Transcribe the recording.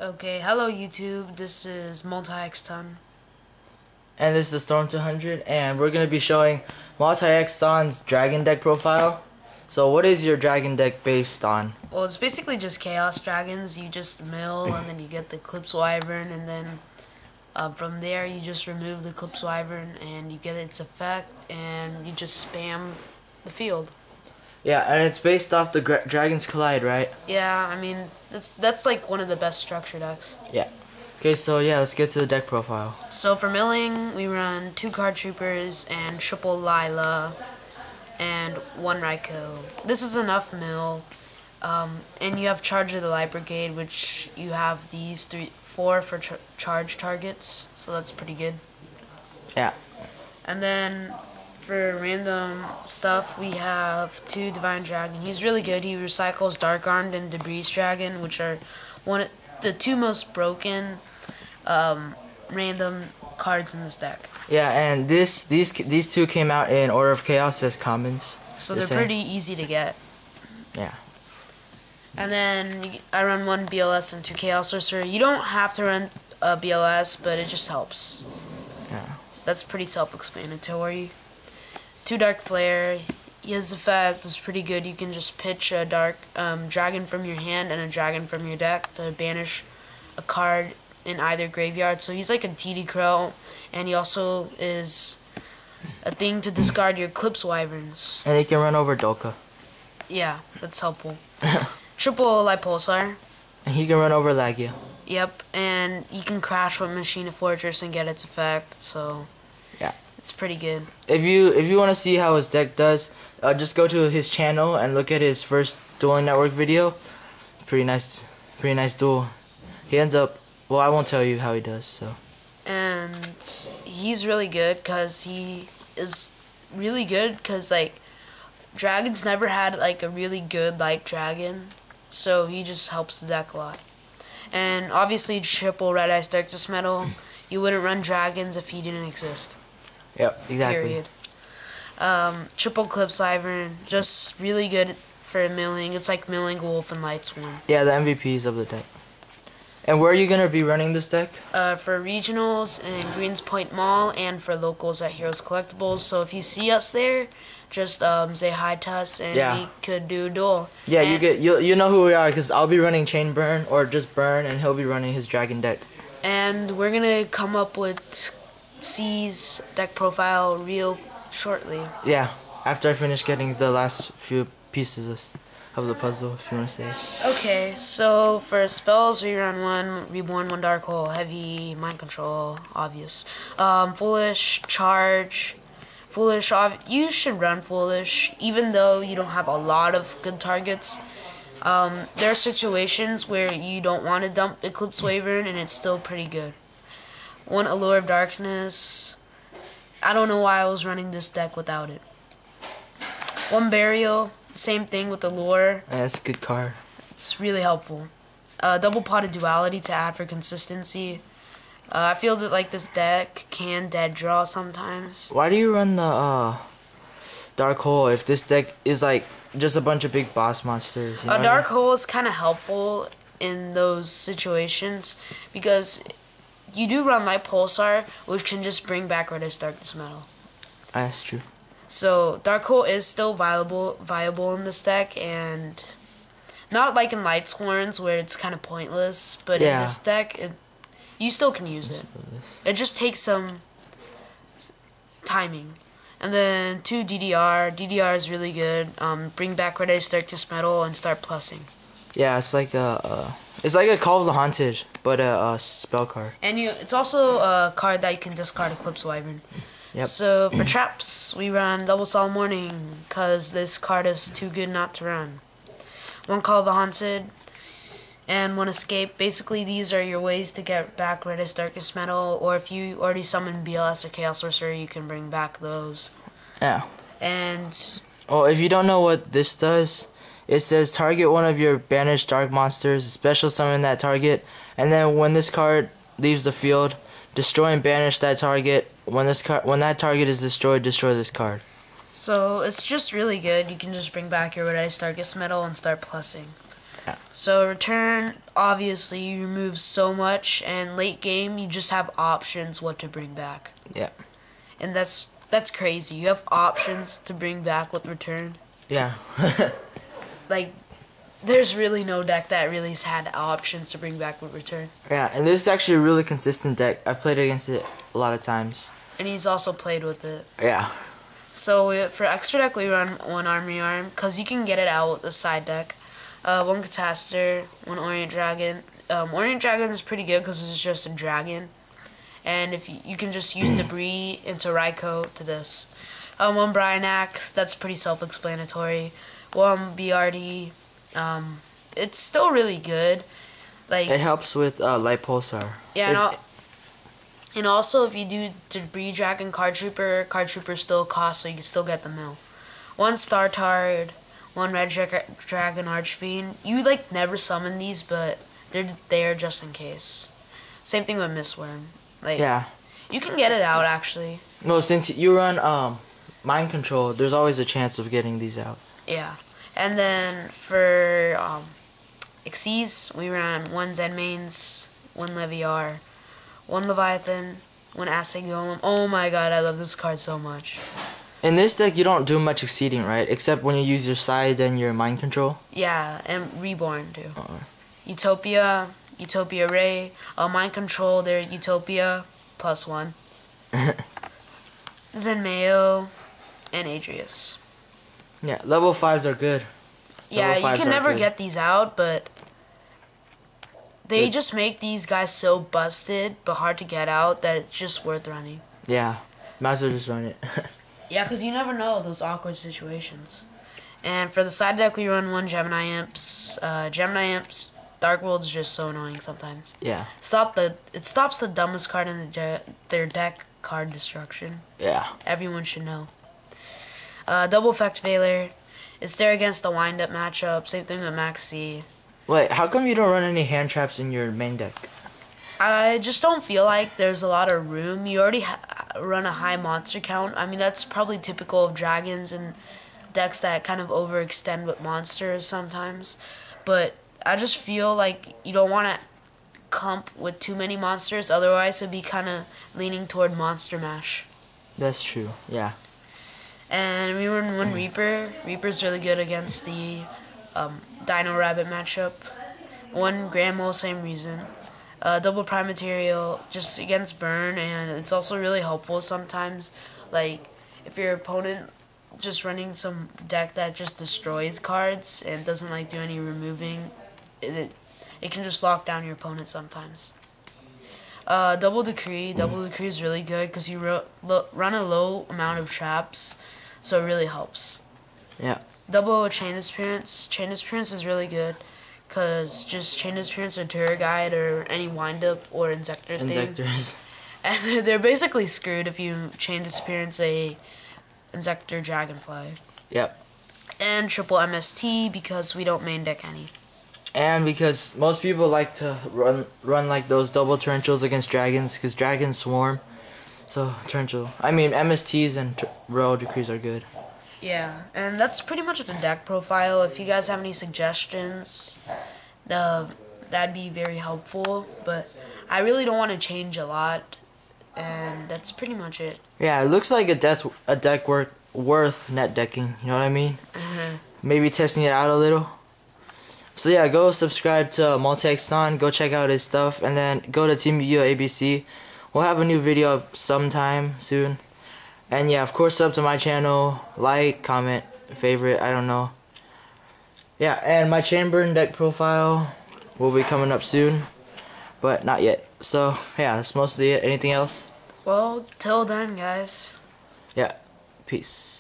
Okay, hello YouTube, this is Multixton. And this is the Storm 200, and we're going to be showing Multixton's dragon deck profile. So what is your dragon deck based on? Well, it's basically just Chaos Dragons. You just mill and then you get the Eclipse Wyvern, and then from there you just remove the Eclipse Wyvern and you get its effect and you just spam the field. Yeah, and it's based off the Dragons Collide, right? Yeah, I mean, that's like one of the best structure decks. Yeah. Okay, so yeah, let's get to the deck profile. So for milling, we run 2 Card Troopers and triple Lila and 1 Raikou. This is enough mill. And you have Charge of the Light Brigade, which you have these 4 for charge targets, so that's pretty good. Yeah. And then for random stuff, we have 2 Divine Dragon. He's really good. He recycles Dark Armed and Debris Dragon, which are the 2 most broken random cards in this deck. Yeah, and these 2 came out in Order of Chaos as commons. So they're pretty easy to get. Yeah. And then I run 1 BLS and 2 Chaos Sorcerer. You don't have to run a BLS, but it just helps. Yeah. That's pretty self-explanatory. 2 Dark Flare. His effect is pretty good. You can just pitch a dark dragon from your hand and a dragon from your deck to banish a card in either graveyard. So he's like a TD Crow, and he also is a thing to discard your Eclipse Wyverns. And he can run over Dolka. Yeah, that's helpful. Triple Light Pulsar. And he can run over Lagia. Yep, and you can crash with Machina Fortress and get its effect, so yeah, it's pretty good. If you want to see how his deck does, just go to his channel and look at his first Dueling Network video. Pretty nice duel. He ends up, well, I won't tell you how he does, so. And he's really good because he is really good because, like, Dragons never had, like, a really good light dragon, so he just helps the deck a lot. And obviously, triple Red Ice Darkness Metal. You wouldn't run Dragons if he didn't exist. Yep, exactly. Period. Triple Eclipse Wyvern, just really good for milling. It's like milling Wolf and Lightsworn. Yeah, the MVPs of the deck. And where are you going to be running this deck? For regionals in Greens Point Mall and for locals at Heroes Collectibles. So if you see us there, just say hi to us and we could do a duel. Yeah, you know who we are because I'll be running Chain Burn or just Burn, and he'll be running his Dragon deck. And we're gonna come up with C's deck profile real shortly. Yeah, after I finish getting the last few pieces of the puzzle, if you want to say. Okay, so for spells, we run 1 Reborn, 1 Dark Hole, Heavy, Mind Control, obvious. Foolish, Charge. Foolish, you should run Foolish, even though you don't have a lot of good targets. There are situations where you don't want to dump Eclipse Wyvern and it's still pretty good. 1 Allure of Darkness. I don't know why I was running this deck without it. 1 Burial, same thing with Allure. Yeah, that's a good card. It's really helpful. Double Potted Duality to add for consistency. I feel that like this deck can dead draw sometimes. Why do you run the Dark Hole if this deck is like just a bunch of big boss monsters? You know Dark Hole is kind of helpful in those situations because you do run Light Pulsar, which can just bring back Red Ice Darkness Metal. That's true. So Dark Hole is still viable in this deck, and not like in Lightsworns where it's kind of pointless, but in this deck you still can use it. It just takes some timing. And then 2 DDR. DDR is really good. Bring back Red Ice Darkness Metal and start plussing. Yeah, it's like a Call of the Haunted, but a spell card. And it's also a card that you can discard Eclipse Wyvern. Yep. So for traps, we run Double Solemn Warning because this card is too good not to run. 1 Call of the Haunted and 1 Escape. Basically, these are your ways to get back Red Ice Darkness Metal, or if you already summon BLS or Chaos Sorcerer, you can bring back those. Yeah. And well, if you don't know what this does, it says target one of your banished dark monsters, special summon that target, and then when this card leaves the field, destroy and banish that target. When that target is destroyed, destroy this card. So it's just really good. You can just bring back your Red Ice Darkness Metal and start plussing. Yeah. So return, obviously, you remove so much, and late game, you just have options what to bring back. Yeah. And that's crazy. You have options to bring back with return. Yeah. Like, there's really no deck that really has had options to bring back with return. Yeah, and this is actually a really consistent deck. I played against it a lot of times. And he's also played with it. Yeah. So for extra deck, we run one Army Arm, because you can get it out with the side deck. One Catastor, one Orient Dragon. Orient Dragon is pretty good because it's just a dragon. And if you can just use Debris into Raikou to this. One Bryonax, that's pretty self-explanatory. One BRD, it's still really good. Like, it helps with Light Pulsar. Yeah, and also if you do Debris Dragon Card Trooper still costs, so you can still get the mill. One Startard, one Red Dragon Archfiend. You like never summon these, but they're there just in case. Same thing with Mistworm. Like, yeah. You can get it out actually. No, since you run Mind Control, there's always a chance of getting these out. Yeah. And then for Xyz, we ran one Zenmains, one Leviar, one Leviathan, one Assay Golem. Oh my god, I love this card so much. In this deck, you don't do much exceeding, right? Except when you use your side and your Mind Control. Yeah, and Reborn too. Utopia Ray, Mind Control, their Utopia, +1. Zenmayo, and Adrius. Yeah, level 5s are good. Yeah, you can never get these out, but they just make these guys so busted but hard to get out that it's just worth running. Yeah, might as well just run it. Yeah, because you never know those awkward situations. And for the side deck, we run one Gemini Imps. Gemini Imps, Dark World's just so annoying sometimes. Yeah. It stops the dumbest card in their deck, card destruction. Yeah. Everyone should know. Double Effect Veiler. It's there against the wind-up matchup. Same thing with Maxi. Wait, how come you don't run any hand traps in your main deck? I just don't feel like there's a lot of room. You already run a high monster count. I mean, that's probably typical of dragons and decks that kind of overextend with monsters sometimes. But I just feel like you don't want to clump with too many monsters. Otherwise, it'd be kind of leaning toward Monster Mash. That's true, yeah. And we run one Reaper. Reaper's really good against the Dino Rabbit matchup. One Grand Mole, same reason. Double Prime Material, just against burn, and it's also really helpful sometimes. Like, if your opponent just running some deck that just destroys cards and doesn't like do any removing, it can just lock down your opponent sometimes. Double Decree is really good because you run a low amount of traps, so it really helps. Yeah. Double Chain Disappearance. Chain Disappearance is really good because just Chain Disappearance or Tour Guide or any wind-up or Insector thing. Insectors. And they're basically screwed if you Chain Disappearance a Insector Dragonfly. Yep. And triple MST because we don't main deck any. And because most people like to run like those double torrentials against dragons, because dragons swarm. So torrential. I mean, MSTs and royal decrees are good. Yeah, and that's pretty much the deck profile. If you guys have any suggestions, that'd be very helpful. But I really don't want to change a lot, and that's pretty much it. Yeah, it looks like a deck worth net decking. You know what I mean? Maybe testing it out a little. So yeah, go subscribe to Multixton, go check out his stuff, and then go to TeamYugiohABC. We'll have a new video up sometime soon. And yeah, of course, sub to my channel, like, comment, favorite, I don't know. Yeah, and my Chamber deck profile will be coming up soon, but not yet. So yeah, that's mostly it. Anything else? Well, till then, guys. Yeah, peace.